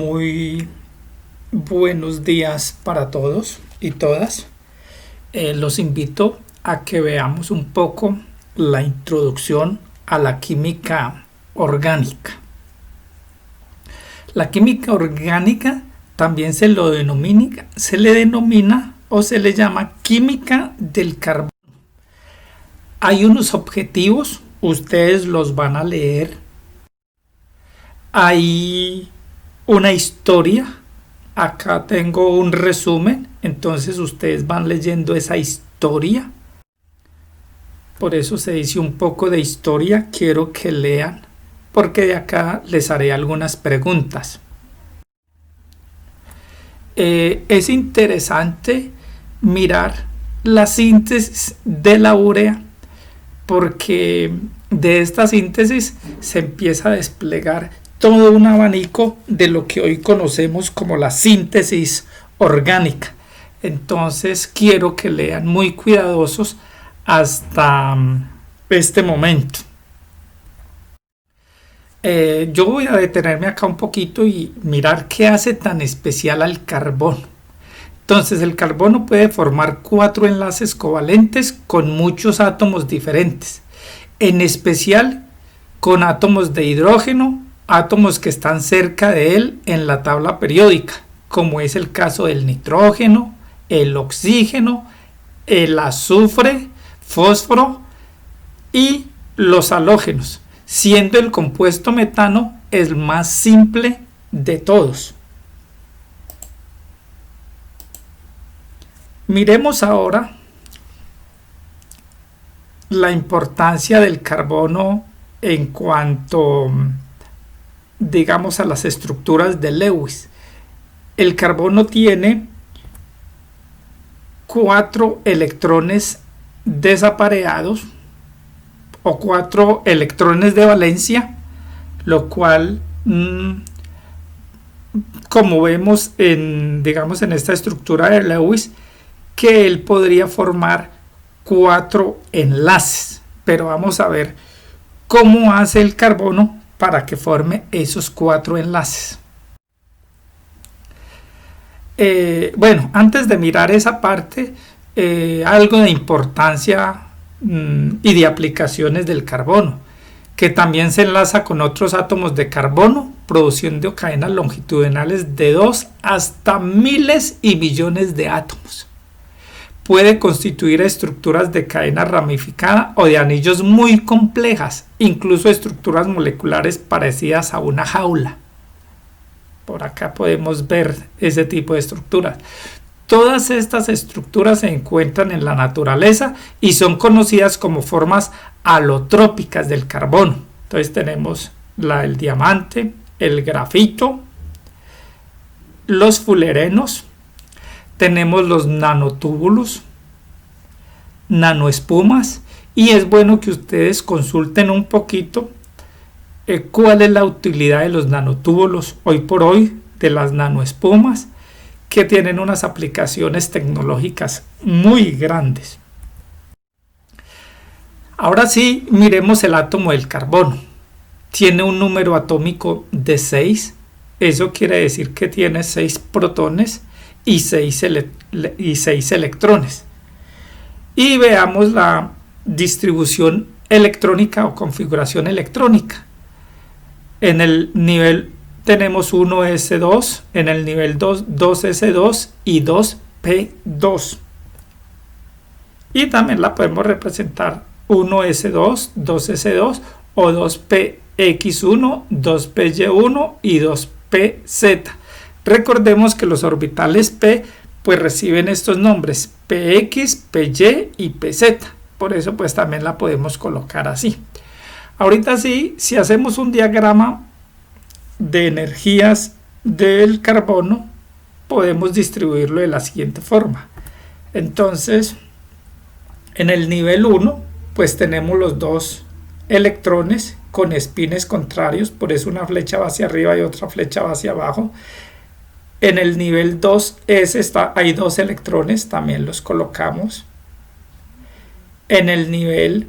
Muy buenos días para todos y todas. Los invito a que veamos un poco la introducción a la química orgánica. La química orgánica también se le denomina o se le llama química del carbono. Hay unos objetivos, ustedes los van a leer. Hay una historia. Acá tengo un resumen, entonces ustedes van leyendo esa historia. Por eso se dice un poco de historia, quiero que lean, porque de acá les haré algunas preguntas. Es interesante mirar la síntesis de la urea, porque de esta síntesis se empieza a desplegar todo un abanico de lo que hoy conocemos como la síntesis orgánica. Entonces quiero que lean muy cuidadosos hasta este momento. Yo voy a detenerme acá un poquito y mirar qué hace tan especial al carbono. Entonces el carbono puede formar 4 enlaces covalentes con muchos átomos diferentes, en especial con átomos de hidrógeno, átomos que están cerca de él en la tabla periódica, como es el caso del nitrógeno, el oxígeno, el azufre, fósforo y los halógenos, siendo el compuesto metano el más simple de todos. Miremos ahora la importancia del carbono en cuanto, digamos, a las estructuras de Lewis. El carbono tiene 4 electrones desapareados o 4 electrones de valencia, lo cual, como vemos en esta estructura de Lewis, que él podría formar 4 enlaces, pero vamos a ver cómo hace el carbono para que forme esos 4 enlaces. Bueno, antes de mirar esa parte, algo de importancia y de aplicaciones del carbono, que también se enlaza con otros átomos de carbono, produciendo cadenas longitudinales de 2 hasta miles y millones de átomos. Puede constituir estructuras de cadena ramificada o de anillos muy complejas, incluso estructuras moleculares parecidas a una jaula. Por acá podemos ver ese tipo de estructuras. Todas estas estructuras se encuentran en la naturaleza y son conocidas como formas alotrópicas del carbono. Entonces tenemos el diamante, el grafito, los fulerenos, tenemos los nanotúbulos, nanoespumas, y es bueno que ustedes consulten un poquito cuál es la utilidad de los nanotúbulos hoy por hoy, de las nanoespumas, que tienen unas aplicaciones tecnológicas muy grandes. Ahora sí, miremos el átomo del carbono. Tiene un número atómico de 6, eso quiere decir que tiene 6 protones y 6 electrones. Y veamos la distribución electrónica o configuración electrónica. En el nivel tenemos 1s2, en el nivel 2, 2s2 y 2p2. Y también la podemos representar 1s2, 2s2 o 2px1, 2py1 y 2pz. Recordemos que los orbitales p pues reciben estos nombres px, py y pz. Por eso pues también la podemos colocar así. Ahorita sí, si hacemos un diagrama de energías del carbono, podemos distribuirlo de la siguiente forma. Entonces, en el nivel 1, pues tenemos los 2 electrones con espines contrarios, por eso una flecha va hacia arriba y otra flecha va hacia abajo. En el nivel 2s hay 2 electrones, también los colocamos. En el nivel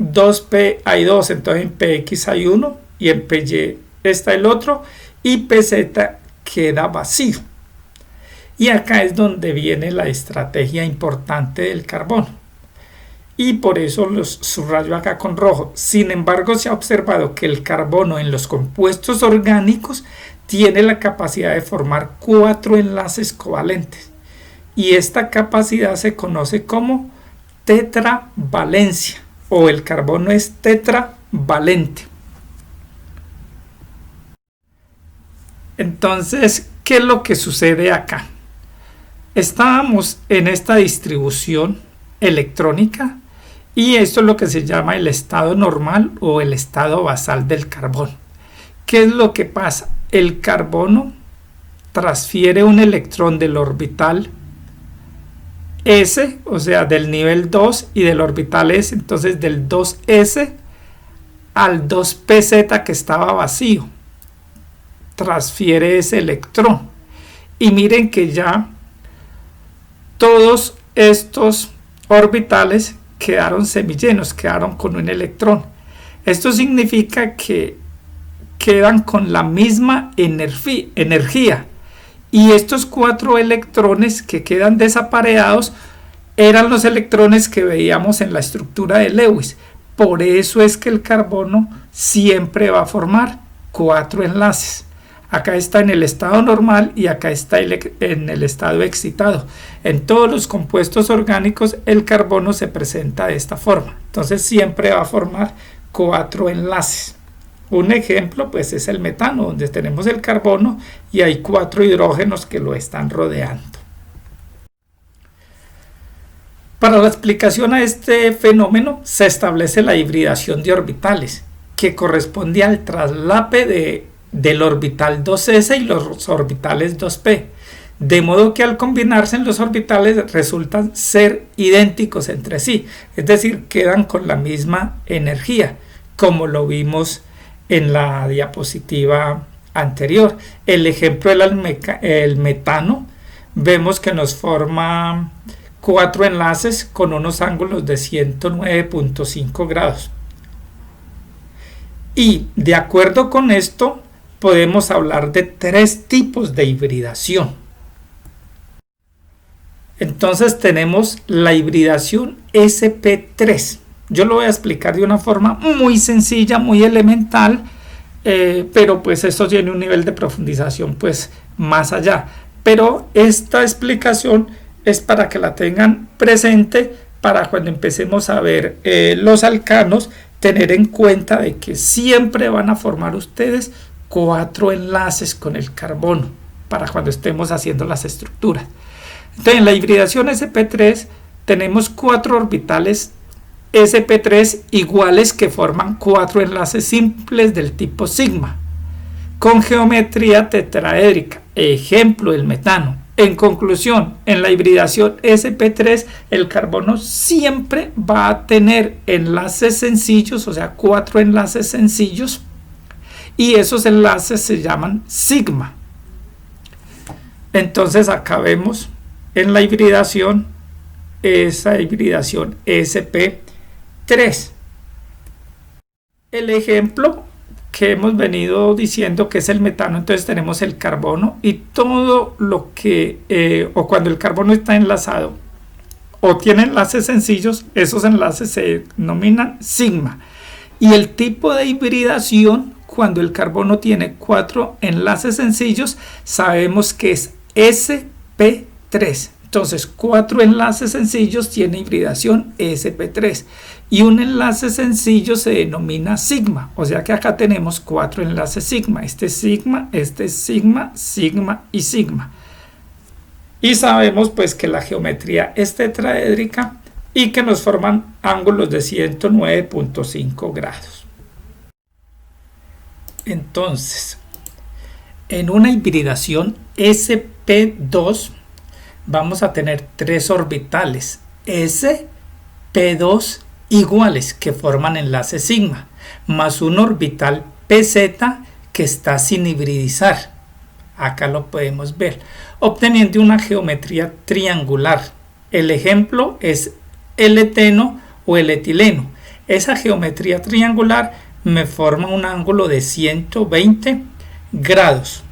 2p hay 2, entonces en px hay 1 y en py está el otro. y PZ queda vacío. Y acá es donde viene la estrategia importante del carbono. Y por eso los subrayo acá con rojo. Sin embargo, se ha observado que el carbono en los compuestos orgánicos tiene la capacidad de formar 4 enlaces covalentes. Y esta capacidad se conoce como tetravalencia, o el carbono es tetravalente. Entonces, ¿qué es lo que sucede acá? Estábamos en esta distribución electrónica y esto es lo que se llama el estado normal o el estado basal del carbono. ¿Qué es lo que pasa? El carbono transfiere un electrón del orbital S, o sea, del nivel 2 y del orbital S, entonces del 2S al 2PZ que estaba vacío. Transfiere ese electrón. Y miren que ya todos estos orbitales quedaron semillenos, quedaron con un electrón. Esto significa que quedan con la misma energía. Y estos 4 electrones que quedan desapareados eran los electrones que veíamos en la estructura de Lewis. Por eso es que el carbono siempre va a formar 4 enlaces. Acá está en el estado normal y acá está en el estado excitado. En todos los compuestos orgánicos el carbono se presenta de esta forma. Entonces siempre va a formar 4 enlaces. Un ejemplo pues es el metano, donde tenemos el carbono y hay 4 hidrógenos que lo están rodeando. Para la explicación a este fenómeno se establece la hibridación de orbitales, que corresponde al traslape del orbital 2s y los orbitales 2p, de modo que al combinarse en los orbitales resultan ser idénticos entre sí, es decir, quedan con la misma energía, como lo vimos en la diapositiva anterior. El ejemplo del metano, vemos que nos forma 4 enlaces con unos ángulos de 109.5 grados. Y de acuerdo con esto, podemos hablar de 3 tipos de hibridación. Entonces tenemos la hibridación sp3. Yo lo voy a explicar de una forma muy sencilla, muy elemental, pero pues esto tiene un nivel de profundización pues más allá. Pero esta explicación es para que la tengan presente para cuando empecemos a ver los alcanos, tener en cuenta de que siempre van a formar ustedes 4 enlaces con el carbono para cuando estemos haciendo las estructuras. Entonces en la hibridación sp3 tenemos 4 orbitales sp3 iguales que forman 4 enlaces simples del tipo sigma con geometría tetraédrica, ejemplo el metano. En conclusión, en la hibridación sp3 el carbono siempre va a tener enlaces sencillos, o sea 4 enlaces sencillos, y esos enlaces se llaman sigma. Entonces acá vemos en la hibridación esa hibridación sp3. El ejemplo que hemos venido diciendo que es el metano, entonces tenemos el carbono y todo lo que o cuando el carbono está enlazado o tiene enlaces sencillos, esos enlaces se denominan sigma. Y el tipo de hibridación, cuando el carbono tiene 4 enlaces sencillos, sabemos que es sp3. Entonces 4 enlaces sencillos tiene hibridación sp3 y un enlace sencillo se denomina sigma, o sea que acá tenemos 4 enlaces sigma, este es sigma, sigma y sigma. Y sabemos pues que la geometría es tetraédrica y que nos forman ángulos de 109.5 grados. Entonces, en una hibridación sp2 vamos a tener 3 orbitales s, p2 iguales que forman enlace sigma, más un orbital pz que está sin hibridizar. Acá lo podemos ver, obteniendo una geometría triangular. El ejemplo es el eteno o el etileno. Esa geometría triangular me forma un ángulo de 120 grados.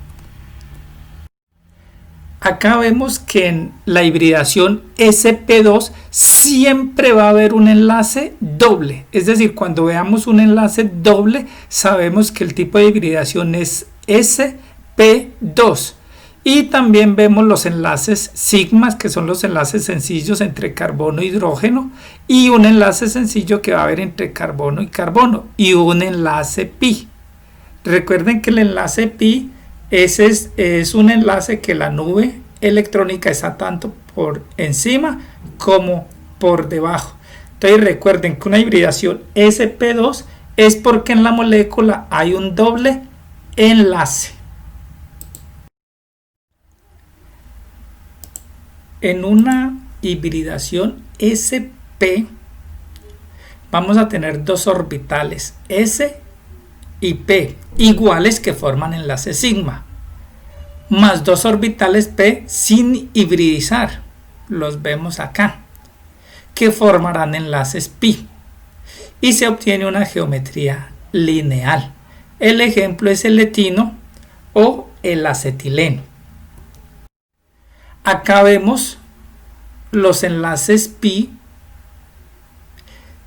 Acá vemos que en la hibridación sp2 siempre va a haber un enlace doble. Es decir, cuando veamos un enlace doble, sabemos que el tipo de hibridación es sp2. Y también vemos los enlaces sigmas, que son los enlaces sencillos entre carbono e hidrógeno, y un enlace sencillo que va a haber entre carbono y carbono, y un enlace pi. Recuerden que el enlace pi es un enlace que la nube electrónica está tanto por encima como por debajo. Entonces recuerden que una hibridación sp2 es porque en la molécula hay un doble enlace. En una hibridación sp vamos a tener dos orbitales s y p iguales que forman enlace sigma, más dos orbitales p sin hibridizar, los vemos acá, que formarán enlaces pi, y se obtiene una geometría lineal. El ejemplo es el etino o el acetileno. Acá vemos los enlaces pi.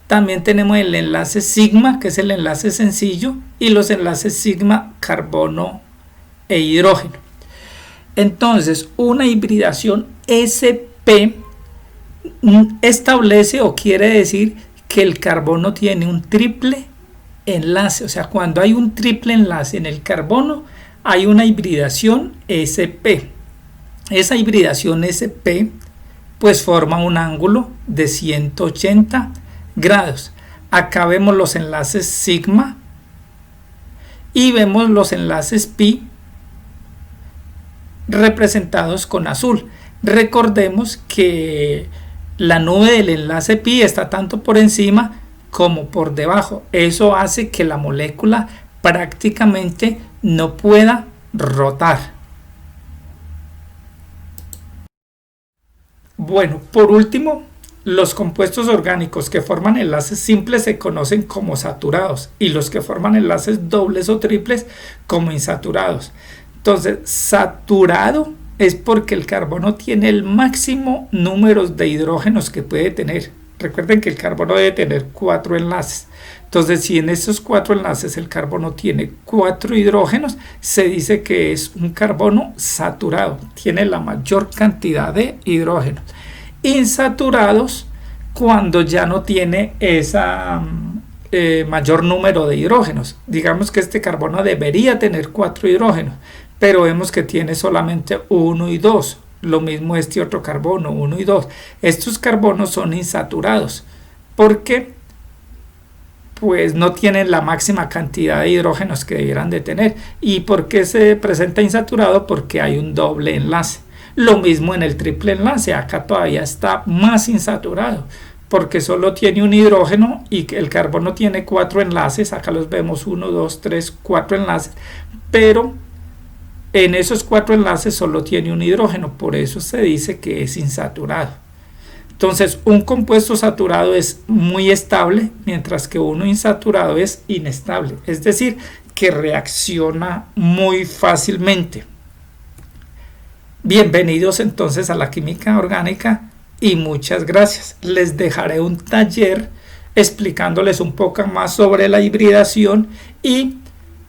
También tenemos el enlace sigma, que es el enlace sencillo, y los enlaces sigma, carbono e hidrógeno. Entonces, una hibridación sp establece o quiere decir que el carbono tiene un triple enlace. O sea, cuando hay un triple enlace en el carbono, hay una hibridación sp. Esa hibridación sp pues forma un ángulo de 180 grados. Acá vemos los enlaces sigma y vemos los enlaces pi representados con azul. Recordemos que la nube del enlace pi está tanto por encima como por debajo. Eso hace que la molécula prácticamente no pueda rotar. Bueno, por último, los compuestos orgánicos que forman enlaces simples se conocen como saturados y los que forman enlaces dobles o triples como insaturados. Entonces, saturado es porque el carbono tiene el máximo número de hidrógenos que puede tener. Recuerden que el carbono debe tener 4 enlaces. Entonces, si en estos 4 enlaces el carbono tiene 4 hidrógenos, se dice que es un carbono saturado. Tiene la mayor cantidad de hidrógenos. Insaturados cuando ya no tiene esa mayor número de hidrógenos. Digamos que este carbono debería tener 4 hidrógenos, pero vemos que tiene solamente 1 y 2. Lo mismo este otro carbono, 1 y 2. Estos carbonos son insaturados porque pues no tienen la máxima cantidad de hidrógenos que debieran de tener. ¿Y por qué se presenta insaturado? Porque hay un doble enlace. Lo mismo en el triple enlace, acá todavía está más insaturado porque solo tiene un hidrógeno y el carbono tiene 4 enlaces. Acá los vemos 1, 2, 3, 4 enlaces, pero en esos 4 enlaces solo tiene un hidrógeno, por eso se dice que es insaturado. Entonces, un compuesto saturado es muy estable, mientras que uno insaturado es inestable, es decir, que reacciona muy fácilmente. Bienvenidos entonces a la química orgánica y muchas gracias. Les dejaré un taller explicándoles un poco más sobre la hibridación y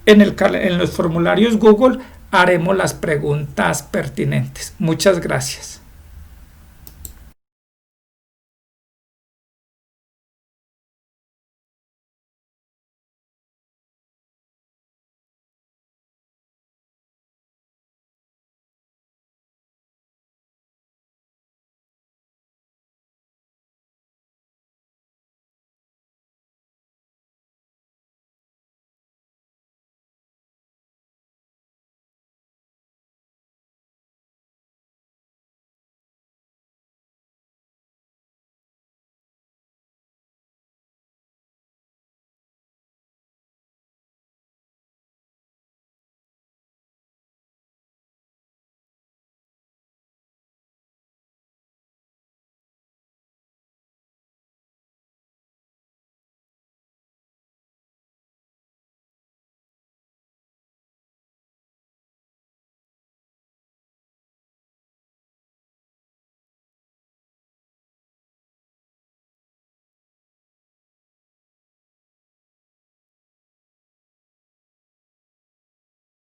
en los formularios Google haremos las preguntas pertinentes. Muchas gracias.